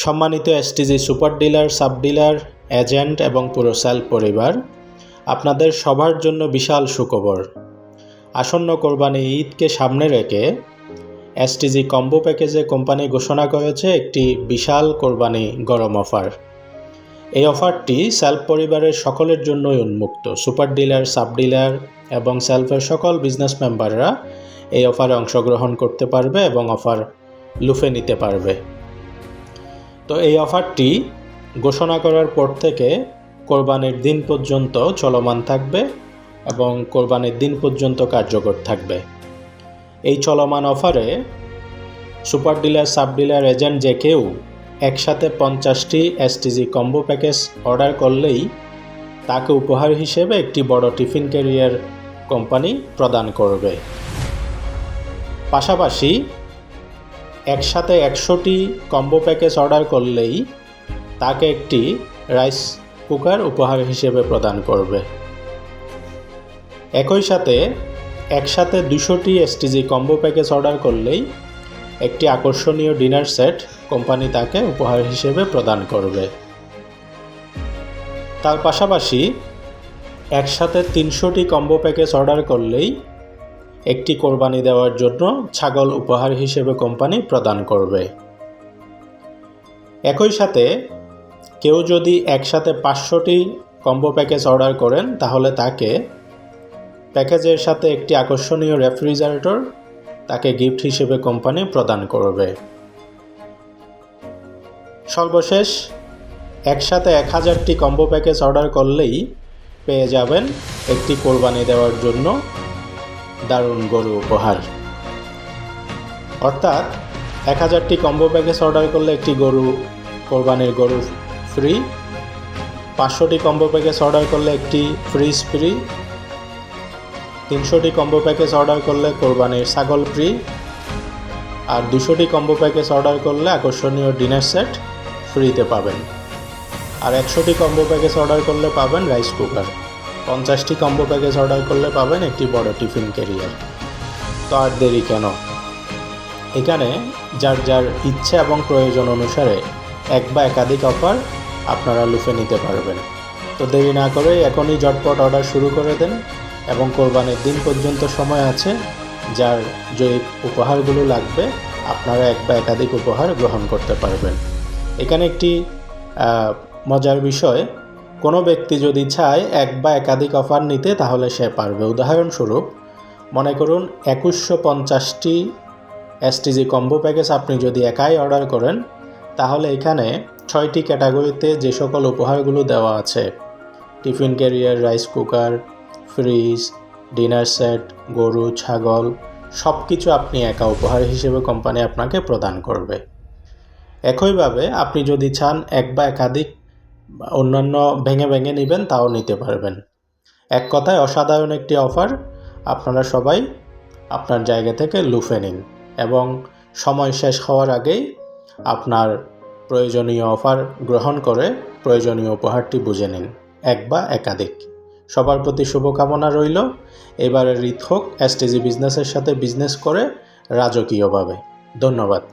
সম্মানিত STG super dealer, sub dealer, agent এবং পুরো সেল পরিবার, আপনাদের সবার জন্য বিশাল সুখবর। আসন্ন কোরবানি ঈদকে সামনে রেখে এসটিজি কম্বো প্যাকেজে কোম্পানি ঘোষণা করেছে একটি বিশাল কোরবানি গরম অফার। এই অফারটি সেলফ পরিবারের সকলের জন্যই উন্মুক্ত। সুপার ডিলার, সাব ডিলার এবং সেলফের সকল বিজনেস মেম্বাররা এই অফারে অংশগ্রহণ করতে পারবে এবং অফার লুফে নিতে পারবে। তো এই অফারটি ঘোষণা করার পর থেকে কোরবানির দিন পর্যন্ত চলমান থাকবে এবং কোরবানির দিন পর্যন্ত কার্যকর থাকবে। এই চলমান অফারে super dealer, sub dealer, agent যে কেউ একসাথে 50টি এসটিজি কম্বো প্যাকেজ অর্ডার করলেই তাকে উপহার হিসেবে একটি বড় টিফিন ক্যারিয়ার কোম্পানি প্রদান করবে। পাশাপাশি একসাথে 100টি কম্বো প্যাকেজ অর্ডার করলেই তাকে একটি রাইস কুকার উপহার হিসেবে প্রদান করবে। একই সাথে একসাথে 200টি এসটিজি কম্বো প্যাকেজ অর্ডার করলেই একটি আকর্ষণীয় ডিনার সেট কোম্পানি তাকে উপহার হিসেবে প্রদান করবে। তার পাশাপাশি একসাথে 300টি কম্বো প্যাকেজ অর্ডার করলেই একটি কোরবানি দেওয়ার জন্য ছাগল উপহার হিসেবে কোম্পানি প্রদান করবে। একই সাথে কেউ যদি একসাথে 500টি কম্বো প্যাকেজ অর্ডার করেন তাহলে তাকে প্যাকেজের সাথে একটি আকর্ষণীয় রেফ্রিজারেটর তাকে গিফট হিসেবে কোম্পানি প্রদান করবে। সর্বশেষ একসাথে 1000টি কম্বো প্যাকেজ অর্ডার করলেই পেয়ে যাবেন একটি কোরবানি দেওয়ার জন্য দারুণ গরু উপহার। অর্থাৎ 1000টি কম্বো প্যাকেজ অর্ডার করলে একটি কোরবানির গরু ফ্রি, 500টি কম্বো প্যাকেজ অর্ডার করলে একটি ফ্রিজ ফ্রি, 300টি কম্বো প্যাকেজ অর্ডার করলে কোরবানির ছাগল ফ্রি, আর 200টি কম্বো প্যাকেজ অর্ডার করলে আকর্ষণীয় ডিনার সেট ফ্রিতে পাবেন। আর 100টি কম্বো প্যাকেজ অর্ডার করলে পাবেন রাইস কুকার, 50টি কম্বো প্যাকেজ অর্ডার করলে পাবেন একটি বড় টিফিন ক্যারিয়ার। তো আর দেরি কেন? এখানে যার যার ইচ্ছে এবং প্রয়োজন অনুসারে এক বা একাধিক অফার আপনারা লুফে নিতে পারবেন। তো দেরি না করে এখনই ঝটপট অর্ডার শুরু করে দেন এবং কোরবানির দিন পর্যন্ত সময় আছে। যার যে উপহারগুলো লাগবে আপনারা এক বা একাধিক উপহার গ্রহণ করতে পারবেন। এখানে একটি মজার বিষয়, কোনো ব্যক্তি যদি চায় এক বা একাধিক অফার নিতে তাহলে সে পারবে। উদাহরণস্বরূপ মনে করুন 2150টি এসটিজি কম্বো প্যাকেজ আপনি যদি একাই অর্ডার করেন তাহলে এখানে 6টি ক্যাটাগরিতে যে সকল উপহারগুলো দেওয়া আছে, tiffin carrier, rice cooker, fridge, dinner set, গরু, ছাগল, সব কিছু আপনি একা উপহার হিসেবে কোম্পানি আপনাকে প্রদান করবে। একইভাবে আপনি যদি চান এক বা একাধিক অন্যান্য ভেঙে ভেঙে নেবেন তাও নিতে পারবেন। এক কথায় অসাধারণ একটি অফার। আপনারা সবাই আপনার জায়গা থেকে লুফে নিন এবং সময় শেষ হওয়ার আগেই আপনার প্রয়োজনীয় অফার গ্রহণ করে প্রয়োজনীয় উপহারটি বুঝে নিন, এক বা একাধিক। সবার প্রতি শুভকামনা রইল। এবারের ঈদ হোক এসটিজি বিজনেসের সাথে বিজনেস করে রাজকীয়ভাবে। ধন্যবাদ।